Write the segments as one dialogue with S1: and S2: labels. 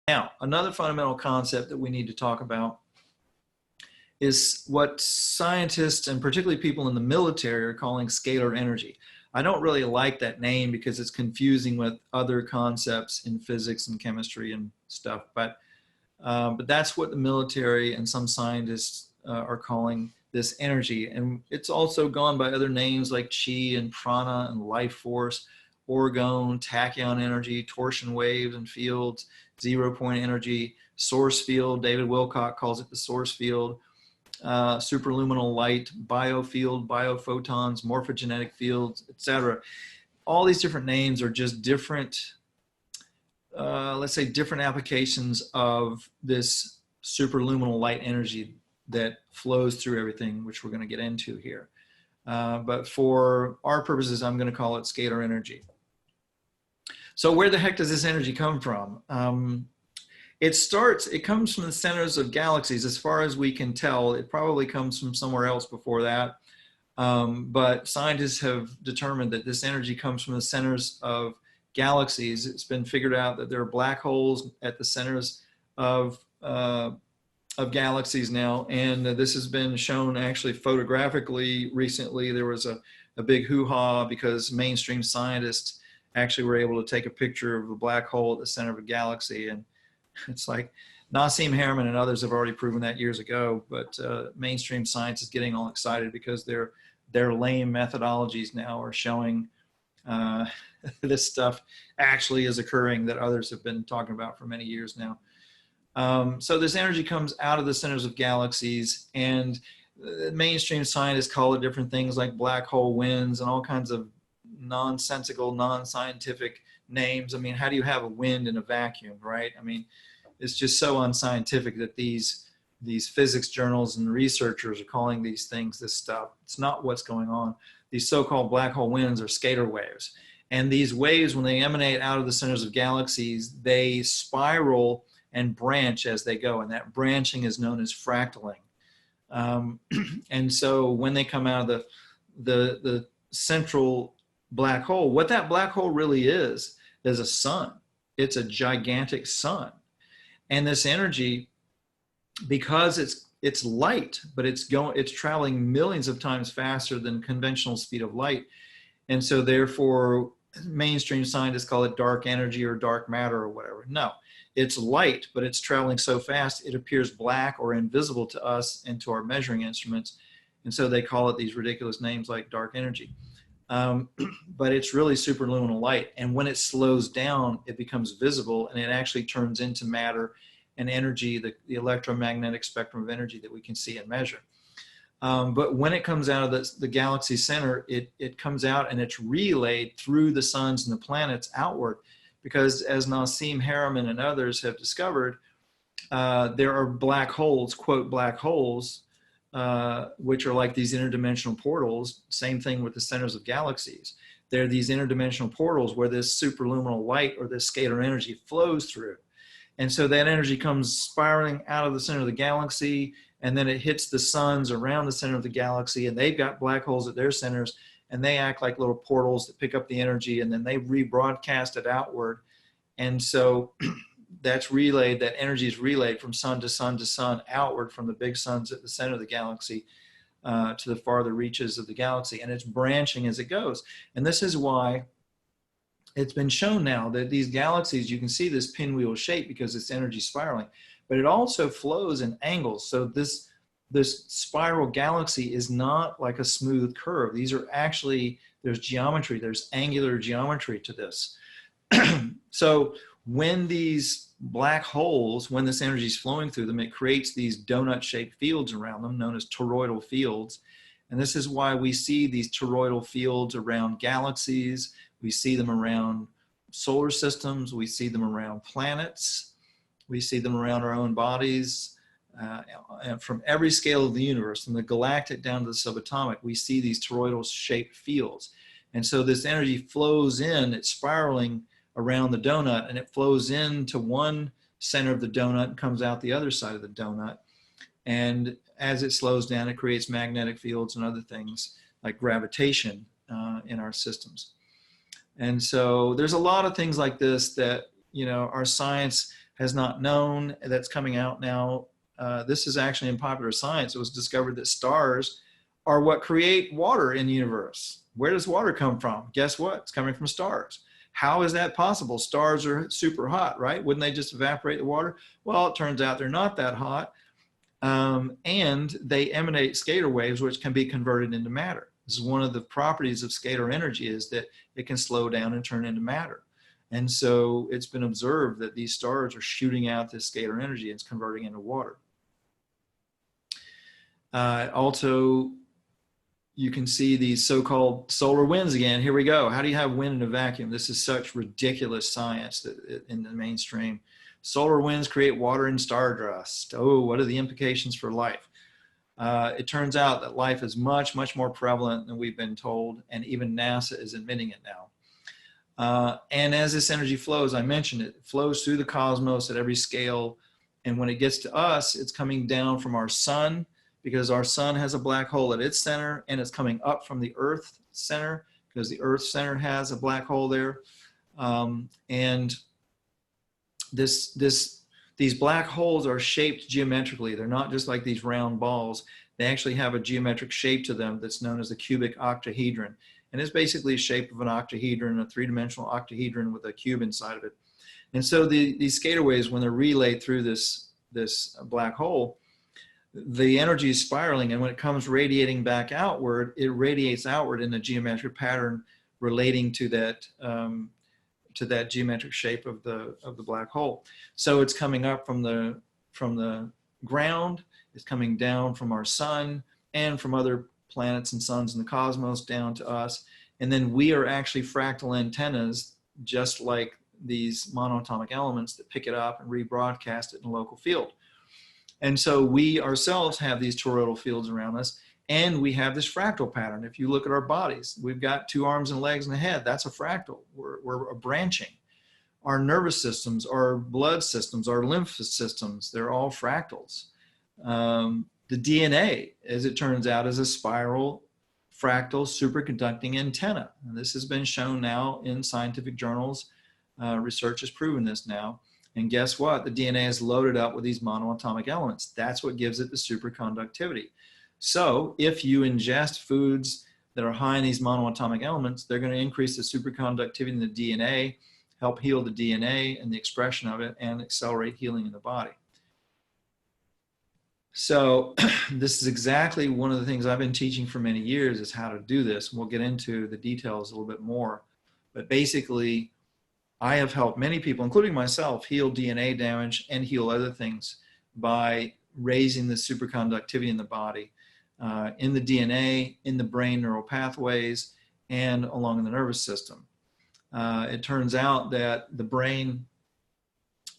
S1: Now, another fundamental concept that we need to talk about is what scientists, and particularly people in the military, are calling scalar energy. I don't really like that name because it's confusing with other concepts in physics and chemistry and stuff, but that's what the military and some scientists are calling this energy. And it's also gone by other names like chi and prana and life force, orgone, tachyon energy, torsion waves and fields, 0-point energy, source field. David Wilcock calls it the source field. Superluminal light, biofield, biophotons, morphogenetic fields, etc. All these different names are just different, let's say, different applications of this superluminal light energy that flows through everything, which we're going to get into here. But for our purposes, I'm going to call it scalar energy. So where the heck does this energy come from? It comes from the centers of galaxies. As far as we can tell, it probably comes from somewhere else before that. But scientists have determined that this energy comes from the centers of galaxies. It's been figured out that there are black holes at the centers of galaxies now. And this has been shown actually photographically recently. There was a big hoo-ha because mainstream scientists actually were able to take a picture of a black hole at the center of a galaxy. And it's like Nassim Haramein and others have already proven that years ago, but mainstream science is getting all excited because their lame methodologies now are showing this stuff actually is occurring that others have been talking about for many years now. So this energy comes out of the centers of galaxies, and mainstream scientists call it different things like black hole winds and all kinds of nonsensical, non-scientific names. I mean, how do you have a wind in a vacuum, right? I mean, it's just so unscientific that these physics journals and researchers are calling these things this stuff. It's not what's going on. These so-called black hole winds are scalar waves. And these waves, when they emanate out of the centers of galaxies, they spiral and branch as they go. And that branching is known as fractaling. And so when they come out of the central black hole, what that black hole really is a sun. It's a gigantic sun. And this energy, because it's light, but it's traveling millions of times faster than conventional speed of light. And so therefore, mainstream scientists call it dark energy or dark matter or whatever. No, it's light, but it's traveling so fast, it appears black or invisible to us and to our measuring instruments. And so they call it these ridiculous names like dark energy. But it's really superluminal light. And when it slows down, it becomes visible and it actually turns into matter and energy, the electromagnetic spectrum of energy that we can see and measure. But when it comes out of the galaxy center, it comes out and it's relayed through the suns and the planets outward, because as Nassim Haramein and others have discovered, there are black holes, quote, black holes, which are like these interdimensional portals. Same thing with the centers of galaxies. They're these interdimensional portals where this superluminal light or this scalar energy flows through. And so that energy comes spiraling out of the center of the galaxy, and then it hits the suns around the center of the galaxy, and they've got black holes at their centers, and they act like little portals that pick up the energy, and then they rebroadcast it outward. And so that's relayed, that energy is relayed from sun to sun to sun outward from the big suns at the center of the galaxy to the farther reaches of the galaxy, and it's branching as it goes. And this is why it's been shown now that these galaxies, you can see this pinwheel shape because it's energy spiraling, but it also flows in angles. So this spiral galaxy is not like a smooth curve. These are actually, there's geometry, there's angular geometry to this. So when these black holes, when this energy is flowing through them, it creates these donut-shaped fields around them known as toroidal fields. And this is why we see these toroidal fields around galaxies. We see them around solar systems. We see them around planets. We see them around our own bodies. And from every scale of the universe, from the galactic down to the subatomic, we see these toroidal-shaped fields. And so this energy flows in, it's spiraling around the donut, and it flows into one center of the donut and comes out the other side of the donut. And as it slows down, it creates magnetic fields and other things like gravitation in our systems. And so there's a lot of things like this that, you know, our science has not known, that's coming out now. This is actually in popular science. It was discovered that stars are what create water in the universe. Where does water come from? Guess what? It's coming from stars. How is that possible? Stars are super hot, right? Wouldn't they just evaporate the water? Well, it turns out they're not that hot. And they emanate scalar waves, which can be converted into matter. This is one of the properties of scalar energy, is that it can slow down and turn into matter. And so it's been observed that these stars are shooting out this scalar energy and it's converting into water. Also, you can see these so-called solar winds again. Here we go. How do you have wind in a vacuum? This is such ridiculous science that in the mainstream. Solar winds create water and stardust. Oh, what are the implications for life? It turns out that life is much, much more prevalent than we've been told, and even NASA is admitting it now. And as this energy flows, I mentioned it flows through the cosmos at every scale. And when it gets to us, it's coming down from our sun, because our sun has a black hole at its center, and it's coming up from the Earth center, because the Earth center has a black hole there. And these black holes are shaped geometrically. They're not just like these round balls. They actually have a geometric shape to them that's known as the cubic octahedron. And it's basically the shape of an octahedron, a three-dimensional octahedron with a cube inside of it. And so these scalar waves, when they're relayed through this black hole, the energy is spiraling, and when it comes radiating back outward, it radiates outward in a geometric pattern relating to that geometric shape of the black hole. So it's coming up from the ground, it's coming down from our sun and from other planets and suns in the cosmos down to us. And then we are actually fractal antennas, just like these monatomic elements, that pick it up and rebroadcast it in a local field. And so we ourselves have these toroidal fields around us, and we have this fractal pattern. If you look at our bodies, we've got 2 arms and legs and a head. That's a fractal. We're a branching. Our nervous systems, our blood systems, our lymph systems, they're all fractals. The DNA, as it turns out, is a spiral fractal superconducting antenna. And this has been shown now in scientific journals. Research has proven this now. And guess what? The DNA is loaded up with these monoatomic elements. That's what gives it the superconductivity. So if you ingest foods that are high in these monoatomic elements, they're going to increase the superconductivity in the DNA, help heal the DNA and the expression of it, and accelerate healing in the body. So this is exactly one of the things I've been teaching for many years, is how to do this. We'll get into the details a little bit more. But basically, I have helped many people, including myself, heal DNA damage and heal other things by raising the superconductivity in the body, in the DNA, in the brain neural pathways, and along the nervous system. It turns out that the brain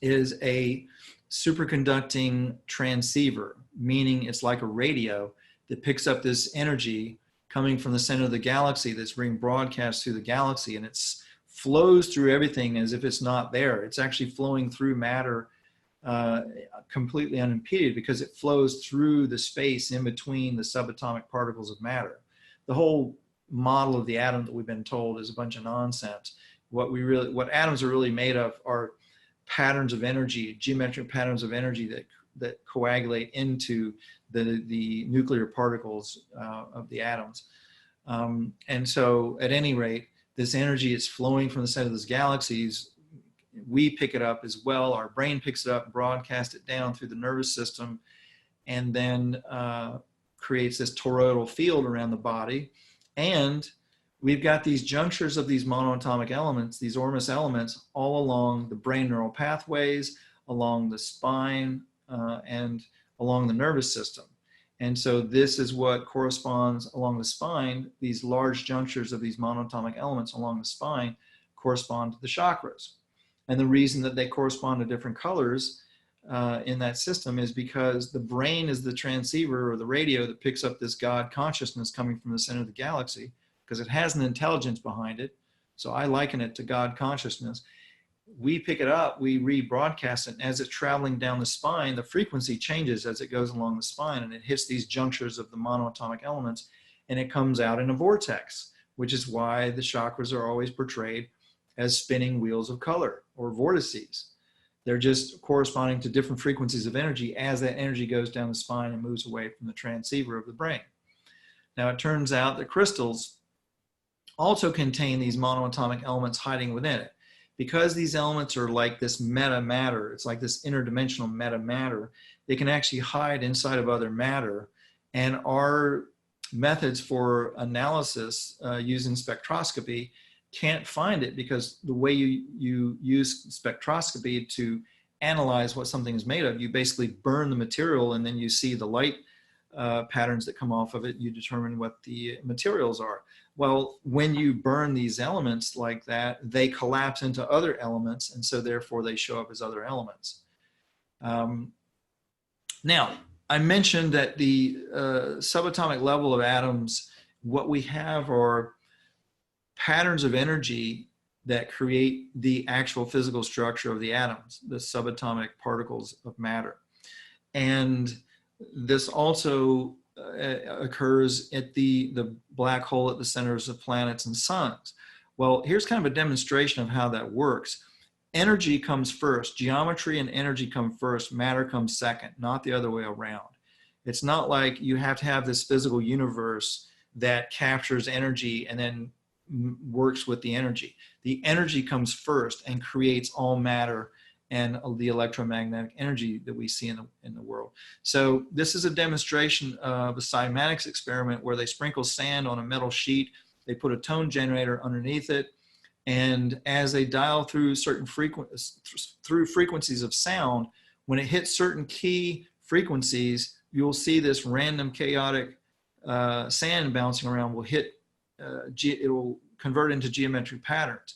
S1: is a superconducting transceiver, meaning it's like a radio that picks up this energy coming from the center of the galaxy that's being broadcast through the galaxy, and it's flows through everything as if it's not there. It's actually flowing through matter completely unimpeded, because it flows through the space in between the subatomic particles of matter. The whole model of the atom that we've been told is a bunch of nonsense. What atoms are really made of are patterns of energy, geometric patterns of energy that coagulate into the nuclear particles of the atoms. And so at any rate, this energy is flowing from the center of those galaxies. We pick it up as well. Our brain picks it up, broadcasts it down through the nervous system, and then creates this toroidal field around the body. And we've got these junctures of these monoatomic elements, these Ormus elements, all along the brain neural pathways, along the spine, and along the nervous system. And so this is what corresponds along the spine. These large junctures of these monoatomic elements along the spine correspond to the chakras. And the reason that they correspond to different colors in that system is because the brain is the transceiver or the radio that picks up this God consciousness coming from the center of the galaxy, because it has an intelligence behind it. So I liken it to God consciousness. We pick it up, we rebroadcast it, and as it's traveling down the spine, the frequency changes as it goes along the spine, and it hits these junctures of the monoatomic elements, and it comes out in a vortex, which is why the chakras are always portrayed as spinning wheels of color, or vortices. They're just corresponding to different frequencies of energy as that energy goes down the spine and moves away from the transceiver of the brain. Now, it turns out that crystals also contain these monoatomic elements hiding within it. Because these elements are like this meta matter, it's like this interdimensional meta matter, they can actually hide inside of other matter. And our methods for analysis using spectroscopy can't find it, because the way you use spectroscopy to analyze what something is made of, you basically burn the material and then you see the light patterns that come off of it. You determine what the materials are. Well, when you burn these elements like that, they collapse into other elements, and so therefore they show up as other elements. Now, I mentioned that the subatomic level of atoms, what we have are patterns of energy that create the actual physical structure of the atoms, the subatomic particles of matter. And this also occurs at the black hole at the centers of planets and suns. Well, here's kind of a demonstration of how that works. Energy comes first. Geometry and energy come first. Matter comes second, not the other way around. It's not like you have to have this physical universe that captures energy and then works with the energy. The energy comes first and creates all matter and the electromagnetic energy that we see in the world. So this is a demonstration of a cymatics experiment where they sprinkle sand on a metal sheet, they put a tone generator underneath it, and as they dial through certain frequencies of sound, when it hits certain key frequencies, you'll see this random chaotic sand bouncing around will hit, it will convert into geometric patterns.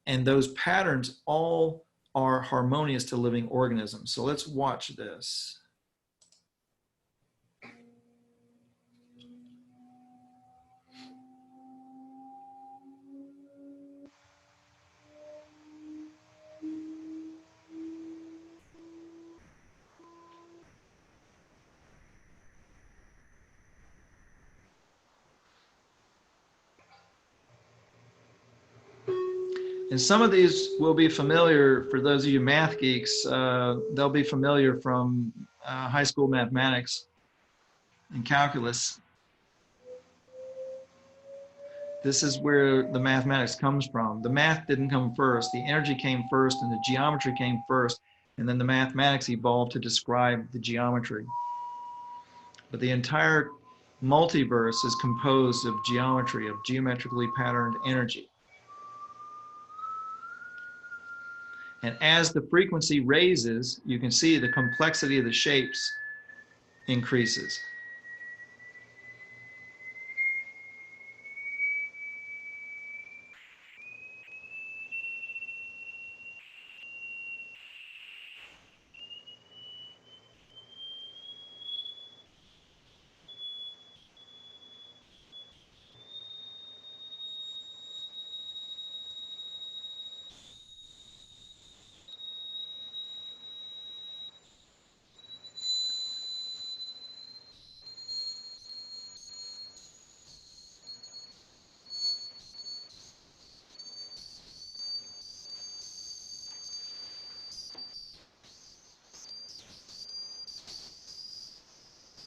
S1: And those patterns all are harmonious to living organisms. So let's watch this. And some of these will be familiar for those of you math geeks. They'll be familiar from high school mathematics and calculus. This is where the mathematics comes from. The math didn't come first. The energy came first and the geometry came first. And then the mathematics evolved to describe the geometry. But the entire multiverse is composed of geometry, of geometrically patterned energy. And as the frequency raises, you can see the complexity of the shapes increases.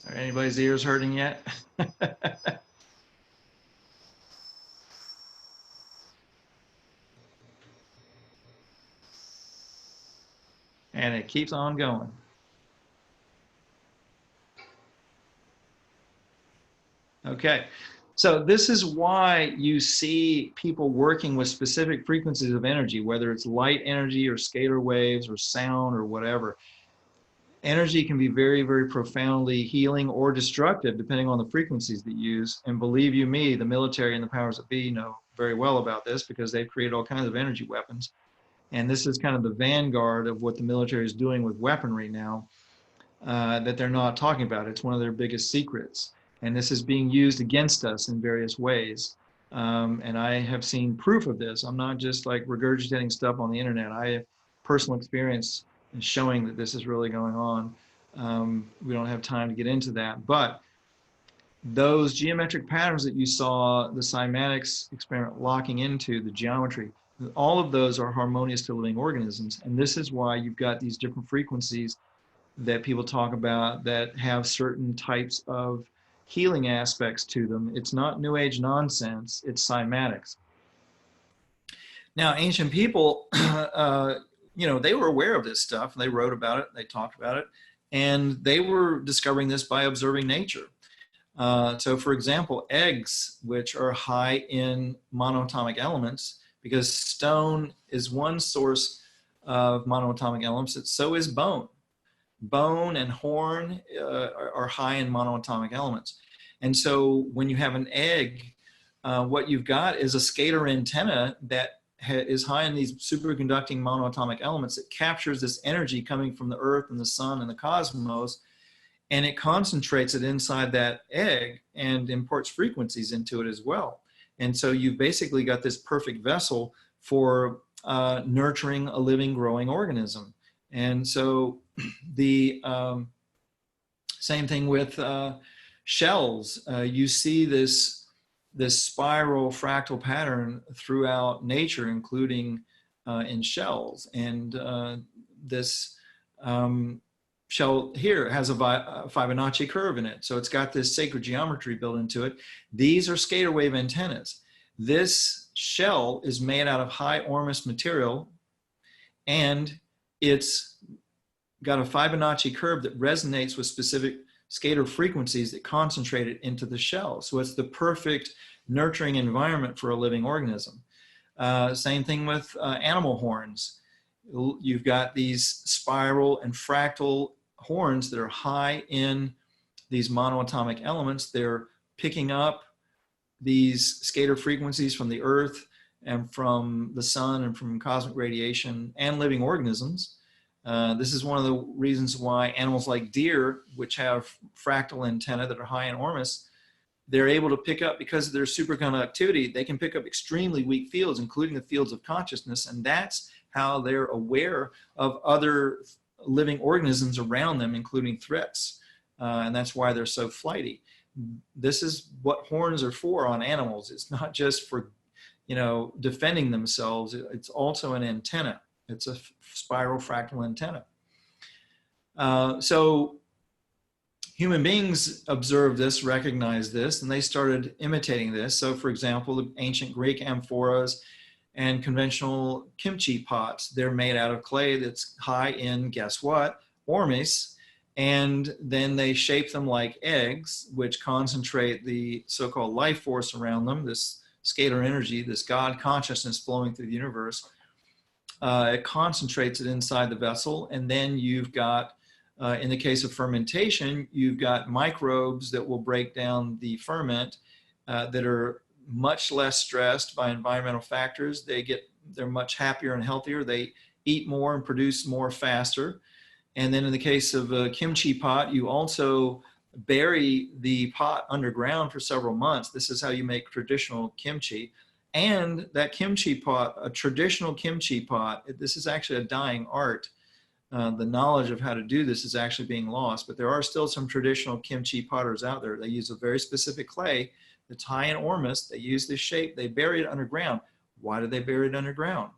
S1: Are anybody's ears hurting yet? And it keeps on going. Okay, so this is why you see people working with specific frequencies of energy, whether it's light energy or scalar waves or sound or whatever. Energy can be very, very profoundly healing or destructive depending on the frequencies that you use. And believe you me, the military and the powers that be know very well about this because they've created all kinds of energy weapons. And this is kind of the vanguard of what the military is doing with weaponry now that they're not talking about. It's one of their biggest secrets. And this is being used against us in various ways. And I have seen proof of this. I'm not just like regurgitating stuff on the internet. I have personal experience in showing that this is really going on. We don't have time to get into that. But those geometric patterns that you saw the cymatics experiment locking into, the geometry, All of those are harmonious to living organisms. And this is why you've got these different frequencies that people talk about that have certain types of healing aspects to them. It's not New Age nonsense, it's cymatics. Now, ancient people, they were aware of this stuff. They wrote about it, they talked about it, and they were discovering this by observing nature. So, for example, eggs, which are high in monatomic elements, because stone is one source of monatomic elements, so is bone. Bone and horn are high in monoatomic elements. And so when you have an egg, what you've got is a scalar antenna that is high in these superconducting monoatomic elements that captures this energy coming from the earth and the sun and the cosmos, and it concentrates it inside that egg and imports frequencies into it as well. And so you've basically got this perfect vessel for nurturing a living, growing organism. And so the same thing with shells. You see this spiral fractal pattern throughout nature, including in shells. And this shell here has a Fibonacci curve in it. So it's got this sacred geometry built into it. These are scalar wave antennas. This shell is made out of high Ormus material, and it's got a Fibonacci curve that resonates with specific scalar frequencies that concentrate it into the shell. So it's the perfect nurturing environment for a living organism. Same thing with animal horns. You've got these spiral and fractal horns that are high in these monoatomic elements. They're picking up these scalar frequencies from the earth and from the sun and from cosmic radiation and living organisms. This is one of the reasons why animals like deer, which have fractal antennae that are high in Ormus, they're able to pick up, because of their superconductivity, they can pick up extremely weak fields, including the fields of consciousness, and that's how they're aware of other living organisms around them, including threats. And that's why they're so flighty. This is what horns are for on animals. It's not just for, defending themselves. It's also an antenna. It's a spiral fractal antenna. So human beings observed this, recognized this, and they started imitating this. So for example, the ancient Greek amphoras and conventional kimchi pots, they're made out of clay that's high in, guess what, Ormus, and then they shape them like eggs, which concentrate the so-called life force around them, this scalar energy, this God consciousness flowing through the universe. It concentrates it inside the vessel, and then you've got, in the case of fermentation, you've got microbes that will break down the ferment that are much less stressed by environmental factors. They're much happier and healthier. They eat more and produce more faster. And then in the case of a kimchi pot, you also bury the pot underground for several months. This is how you make traditional kimchi. And that kimchi pot, a traditional kimchi pot, this is actually a dying art. The knowledge of how to do this is actually being lost, but there are still some traditional kimchi potters out there. They use a very specific clay that's high in Ormus. They use this shape. They bury it underground. Why do they bury it underground?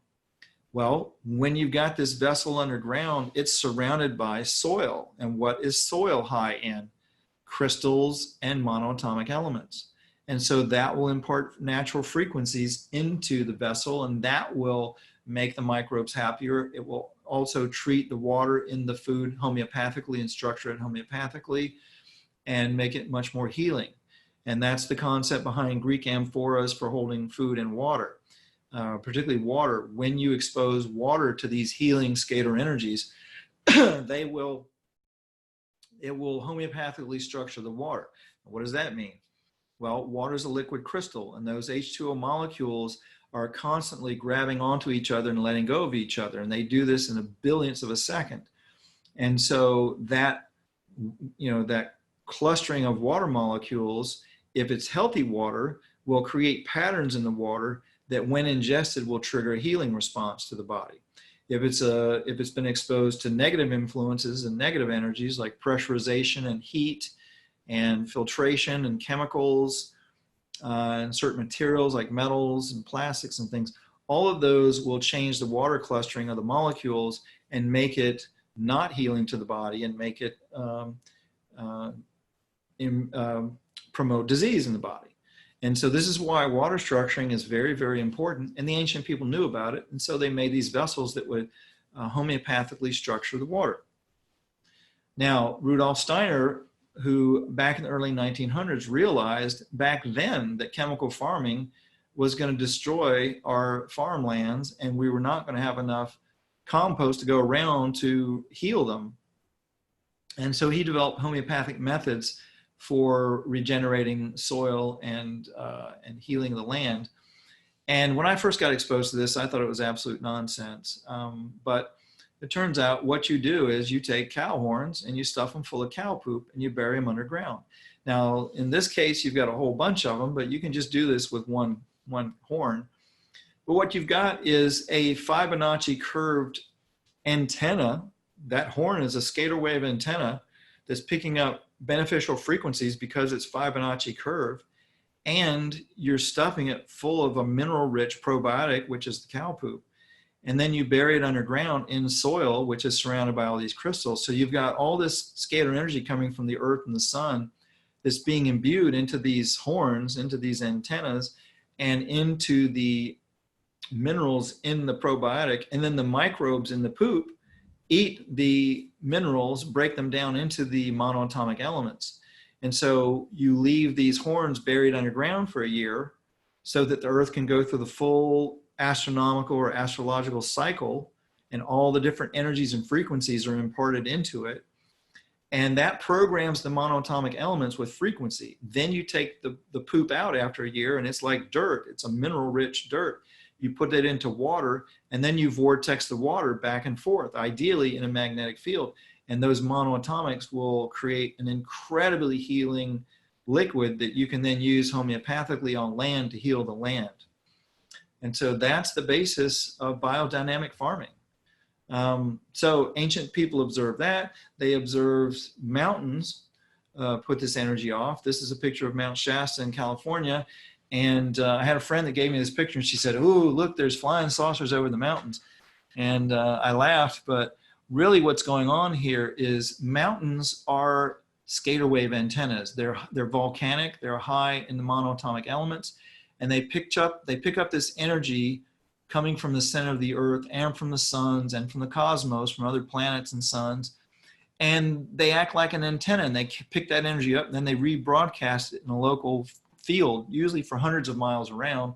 S1: Well, when you've got this vessel underground, it's surrounded by soil. And what is soil high in? Crystals and monoatomic elements. And so that will impart natural frequencies into the vessel, and that will make the microbes happier. It will also treat the water in the food homeopathically and structure it homeopathically and make it much more healing. And that's the concept behind Greek amphoras for holding food and water, particularly water. When you expose water to these healing scalar energies, it will homeopathically structure the water. What does that mean? Well, water is a liquid crystal, and those H2O molecules are constantly grabbing onto each other and letting go of each other. And they do this in a billionth of a second. And so that, that clustering of water molecules, if it's healthy water, will create patterns in the water that when ingested will trigger a healing response to the body. If it's been exposed to negative influences and negative energies like pressurization and heat and filtration and chemicals and certain materials like metals and plastics and things, all of those will change the water clustering of the molecules and make it not healing to the body and make it promote disease in the body. And so this is why water structuring is very, very important. And the ancient people knew about it. And so they made these vessels that would homeopathically structure the water. Now, Rudolf Steiner, who back in the early 1900s realized back then that chemical farming was going to destroy our farmlands and we were not going to have enough compost to go around to heal them. And so he developed homeopathic methods for regenerating soil and healing the land. And when I first got exposed to this, I thought it was absolute nonsense. But it turns out what you do is you take cow horns and you stuff them full of cow poop and you bury them underground. Now, in this case, you've got a whole bunch of them, but you can just do this with one horn. But what you've got is a Fibonacci curved antenna. That horn is a scalar wave antenna that's picking up beneficial frequencies because it's Fibonacci curved, and you're stuffing it full of a mineral-rich probiotic, which is the cow poop. And then you bury it underground in soil, which is surrounded by all these crystals. So you've got all this scalar energy coming from the earth and the sun that's being imbued into these horns, into these antennas, and into the minerals in the probiotic. And then the microbes in the poop eat the minerals, break them down into the monoatomic elements. And so you leave these horns buried underground for a year so that the earth can go through the full astronomical or astrological cycle, and all the different energies and frequencies are imparted into it. And that programs the monoatomic elements with frequency. Then you take the poop out after a year and it's like dirt. It's a mineral rich dirt. You put it into water and then you vortex the water back and forth, ideally in a magnetic field. And those monoatomics will create an incredibly healing liquid that you can then use homeopathically on land to heal the land. And so that's the basis of biodynamic farming. So ancient people observed that. They observed mountains put this energy off. This is a picture of Mount Shasta in California. And I had a friend that gave me this picture and she said, "Ooh, look, there's flying saucers over the mountains." And I laughed, but really what's going on here is mountains are scalar wave antennas. They're volcanic, they're high in the monoatomic elements, and they pick up this energy coming from the center of the earth and from the suns and from the cosmos, from other planets and suns. And they act like an antenna and they pick that energy up and then they rebroadcast it in a local field, usually for hundreds of miles around.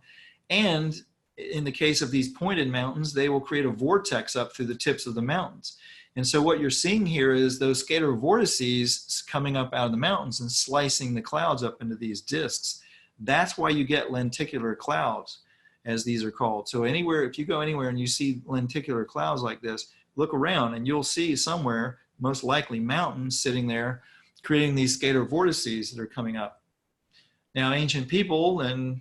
S1: And in the case of these pointed mountains, they will create a vortex up through the tips of the mountains. And so what you're seeing here is those scalar vortices coming up out of the mountains and slicing the clouds up into these disks. That's why you get lenticular clouds, as these are called. So anywhere, if you go anywhere and you see lenticular clouds like this, look around and you'll see somewhere, most likely mountains sitting there, creating these scalar vortices that are coming up. Now, ancient people and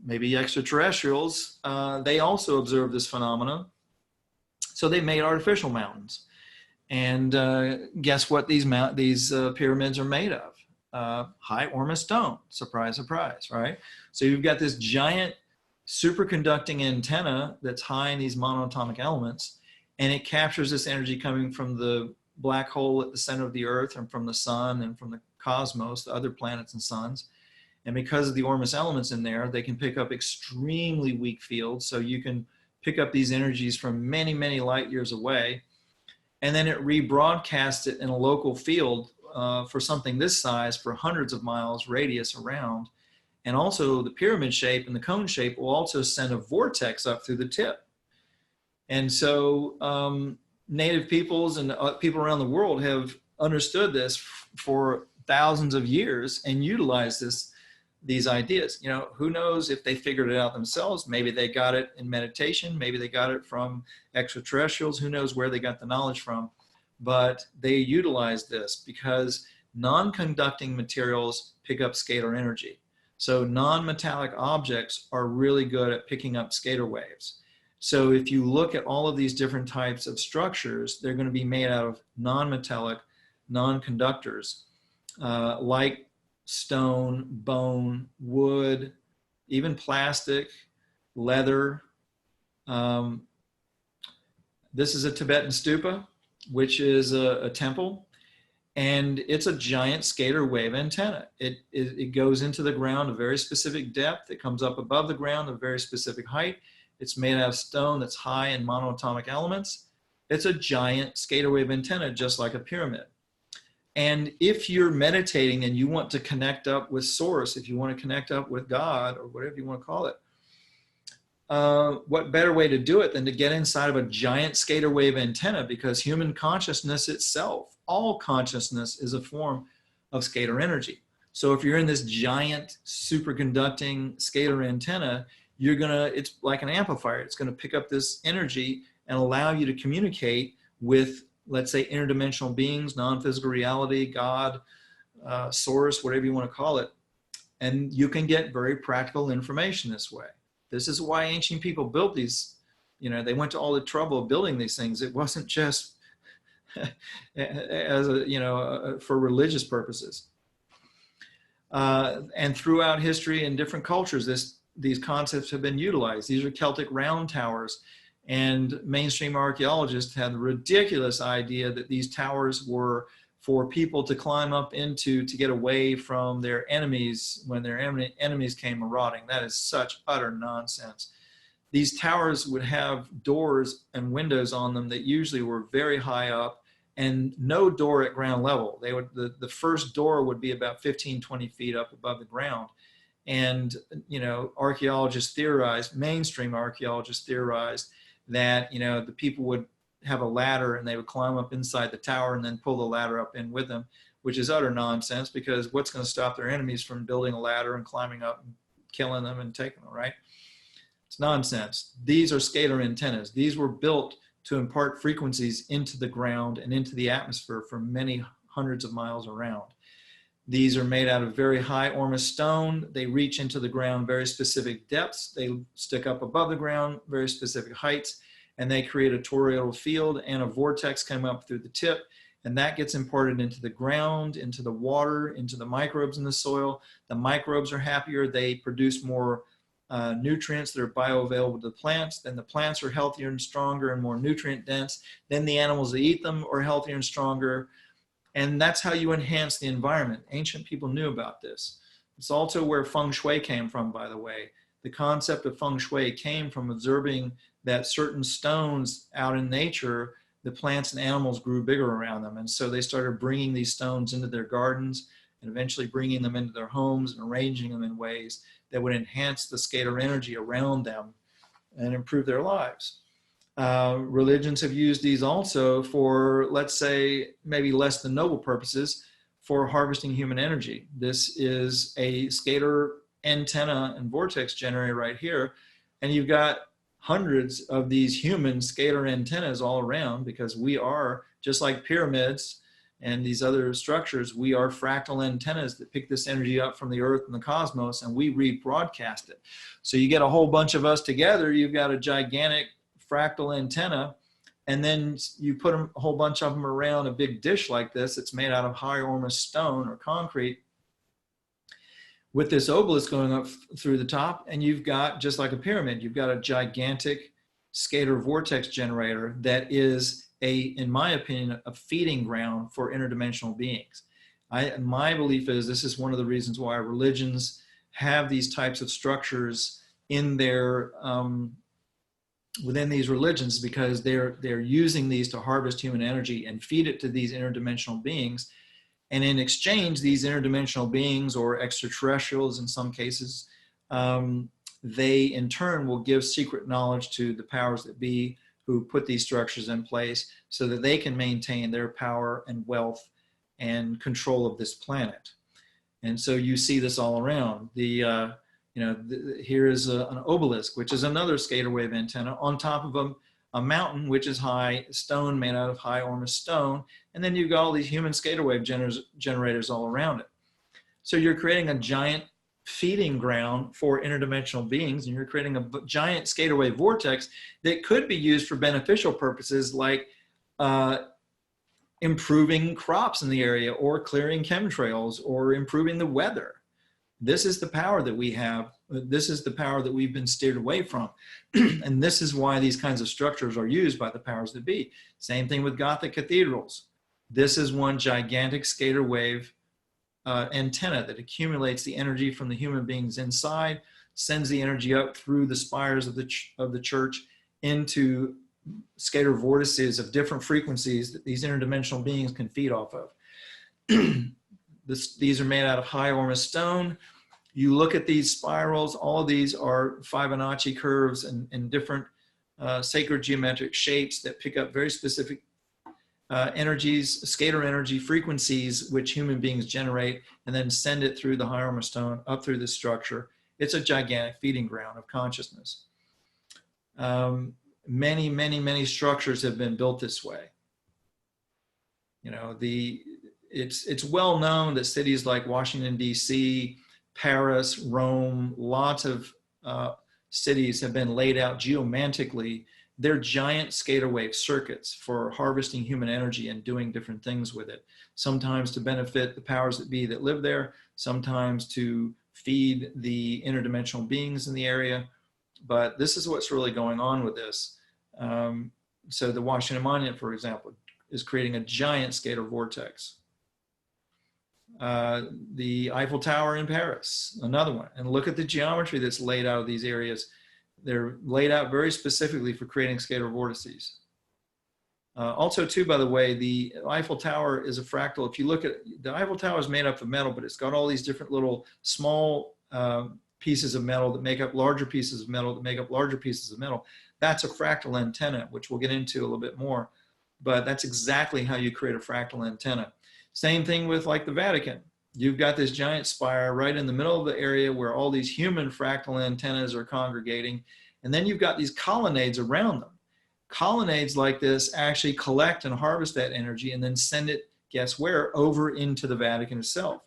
S1: maybe extraterrestrials, they also observed this phenomena. So they made artificial mountains. And guess what these pyramids are made of? High Ormus Stone. Surprise, surprise, right? So you've got this giant superconducting antenna that's high in these monoatomic elements, and it captures this energy coming from the black hole at the center of the earth and from the sun and from the cosmos, the other planets and suns. And because of the Ormus elements in there, they can pick up extremely weak fields. So you can pick up these energies from many, many light years away. And then it rebroadcasts it in a local field for something this size for hundreds of miles radius around. And also the pyramid shape and the cone shape will also send a vortex up through the tip. And so native peoples and people around the world have understood this for thousands of years and utilized these ideas. You know, who knows if they figured it out themselves? Maybe they got it in meditation. Maybe they got it from extraterrestrials. Who knows where they got the knowledge from? But they utilized this because non-conducting materials pick up scalar energy. So non-metallic objects are really good at picking up scalar waves. So if you look at all of these different types of structures, they're going to be made out of non-metallic, non-conductors, like stone, bone, wood, even plastic, leather, Um, this is a Tibetan Stupa, which is a temple, and it's a giant scalar wave antenna. It goes into the ground a very specific depth. It comes up above the ground a very specific height. It's made out of stone that's high in monoatomic elements. It's a giant scalar wave antenna, just like a pyramid. And if you're meditating and you want to connect up with Source, if you want to connect up with God or whatever you want to call it, what better way to do it than to get inside of a giant scalar wave antenna? Because human consciousness itself, all consciousness, is a form of scalar energy. So if you're in this giant superconducting scalar antenna, it's like an amplifier. It's gonna pick up this energy and allow you to communicate with, let's say, interdimensional beings, non-physical reality, God, Source, whatever you want to call it. And you can get very practical information this way. This is why ancient people built these, they went to all the trouble of building these things. It wasn't just as for religious purposes. And throughout history and different cultures, these concepts have been utilized. These are Celtic round towers. And mainstream archaeologists had the ridiculous idea that these towers were for people to climb up into to get away from their enemies when their enemies came marauding. That is such utter nonsense. These towers would have doors and windows on them that usually were very high up and no door at ground level. The first door would be about 15, 20 feet up above the ground. And, archaeologists theorized, mainstream archaeologists theorized that, the people would have a ladder and they would climb up inside the tower and then pull the ladder up in with them, which is utter nonsense, because what's going to stop their enemies from building a ladder and climbing up and killing them and taking them, right? It's nonsense. These are scalar antennas. These were built to impart frequencies into the ground and into the atmosphere for many hundreds of miles around. These are made out of very high Ormus stone. They reach into the ground very specific depths. They stick up above the ground, very specific heights, and they create a toroidal field, and a vortex come up through the tip, and that gets imparted into the ground, into the water, into the microbes in the soil. The microbes are happier. They produce more nutrients that are bioavailable to the plants. Then the plants are healthier and stronger and more nutrient dense. Then the animals that eat them are healthier and stronger. And that's how you enhance the environment. Ancient people knew about this. It's also where feng shui came from, by the way. The concept of feng shui came from observing that certain stones out in nature, the plants and animals grew bigger around them. And so they started bringing these stones into their gardens and eventually bringing them into their homes and arranging them in ways that would enhance the scalar energy around them and improve their lives. Religions have used these also for, let's say, maybe less than noble purposes for harvesting human energy. This is a scalar antenna and vortex generator right here. And you've got hundreds of these human scalar antennas all around, because we are, just like pyramids and these other structures, we are fractal antennas that pick this energy up from the earth and the cosmos, and we rebroadcast it. So you get a whole bunch of us together, you've got a gigantic fractal antenna, and then you put a whole bunch of them around a big dish like this. It's made out of high Ormus stone or concrete with this obelisk going up through the top, and you've got, just like a pyramid, you've got a gigantic scalar vortex generator that is in my opinion, a feeding ground for interdimensional beings. My belief is this is one of the reasons why religions have these types of structures in their within these religions, because they're using these to harvest human energy and feed it to these interdimensional beings. And in exchange, these interdimensional beings, or extraterrestrials in some cases, they in turn will give secret knowledge to the powers that be who put these structures in place so that they can maintain their power and wealth and control of this planet. And so you see this all around. Here is an obelisk, which is another scalar wave antenna on top of a mountain, which is high stone made out of high Ormus stone. And then you've got all these human scalar wave generators all around it. So you're creating a giant feeding ground for interdimensional beings, and you're creating a giant scalar wave vortex that could be used for beneficial purposes, like improving crops in the area, or clearing chemtrails, or improving the weather. This is the power that we have This is the power that we've been steered away from. And this is why these kinds of structures are used by the powers that be. Same thing with Gothic cathedrals. This is one gigantic scalar wave antenna that accumulates the energy from the human beings inside, sends the energy up through the spires of the church into scalar vortices of different frequencies that these interdimensional beings can feed off of. These are made out of high Ormus stone. You look at these spirals, all of these are Fibonacci curves and different sacred geometric shapes that pick up very specific energies, scalar energy frequencies, which human beings generate, and then send it through the high Ormus stone up through this structure. It's a gigantic feeding ground of consciousness. Many, many, many structures have been built this way. You know, it's well known that cities like Washington, D.C., Paris, Rome, lots of cities have been laid out geomantically. They're giant scalar wave circuits for harvesting human energy and doing different things with it. Sometimes to benefit the powers that be that live there, sometimes to feed the interdimensional beings in the area. But this is what's really going on with this. So the Washington Monument, for example, is creating a giant scalar vortex. The Eiffel Tower in Paris, another one. And look at the geometry that's laid out of these areas. They're laid out very specifically for creating scalar vortices. Also, too, by the way, the Eiffel Tower is a fractal. If you look at the Eiffel Tower is made up of metal, but it's got all these different little small pieces of metal that make up larger pieces of metal that make up larger pieces of metal. That's a fractal antenna, which we'll get into a little bit more. But that's exactly how you create a fractal antenna. Same thing with like the Vatican. You've got this giant spire right in the middle of the area where all these human fractal antennas are congregating. And then you've got these colonnades around them. Colonnades like this actually collect and harvest that energy and then send it, guess where, over into the Vatican itself.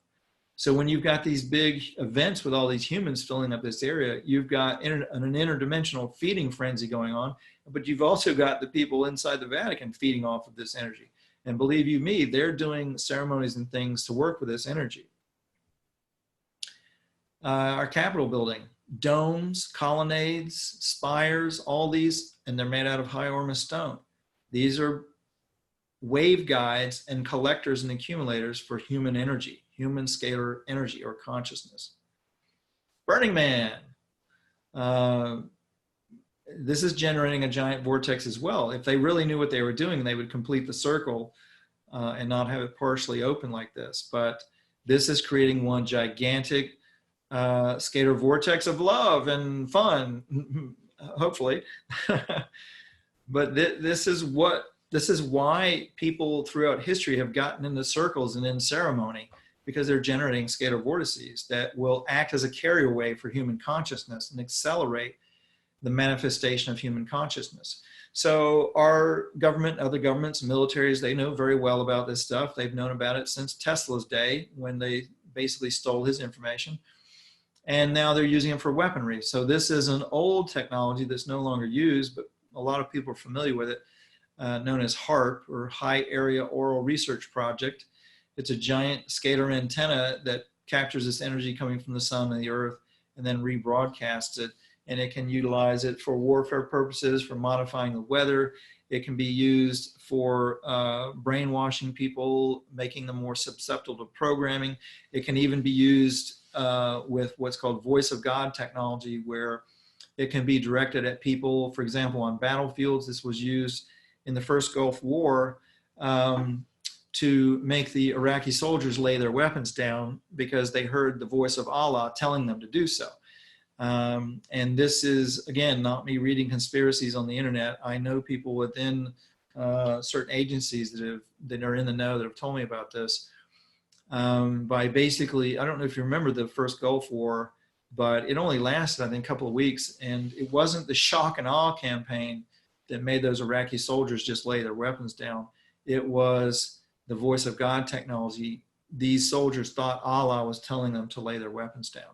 S1: So when you've got these big events with all these humans filling up this area, you've got an interdimensional feeding frenzy going on, but you've also got the people inside the Vatican feeding off of this energy. And believe you me, they're doing ceremonies and things to work with this energy. Our Capitol building, domes, colonnades, spires, all these, and they're made out of high Ormus stone. These are wave guides and collectors and accumulators for human energy, human scalar energy or consciousness. Burning Man. This is generating a giant vortex as well. If they really knew what they were doing, they would complete the circle and not have it partially open like this. But this is creating one gigantic scalar vortex of love and fun, hopefully. But this is why people throughout history have gotten into circles and in ceremony, because they're generating scalar vortices that will act as a carrier wave for human consciousness and accelerate the manifestation of human consciousness. So our government, other governments, militaries, they know very well about this stuff. They've known about it since Tesla's day when they basically stole his information. And now they're using it for weaponry. So this is an old technology that's no longer used, but a lot of people are familiar with it, known as HAARP, or High Area Auroral Research Project. It's a giant scalar antenna that captures this energy coming from the sun and the earth and then rebroadcasts it. And it can utilize it for warfare purposes, for modifying the weather. It can be used for brainwashing people, making them more susceptible to programming. It can even be used with what's called voice of God technology, where it can be directed at people, for example, on battlefields. This was used in the first Gulf War to make the Iraqi soldiers lay their weapons down because they heard the voice of Allah telling them to do so. And this is, again, not me reading conspiracies on the internet. I know people within certain agencies that are in the know that have told me about this. By basically, I don't know if you remember the first Gulf War, but it only lasted, I think, a couple of weeks. And it wasn't the shock and awe campaign that made those Iraqi soldiers just lay their weapons down. It was the voice of God technology. These soldiers thought Allah was telling them to lay their weapons down.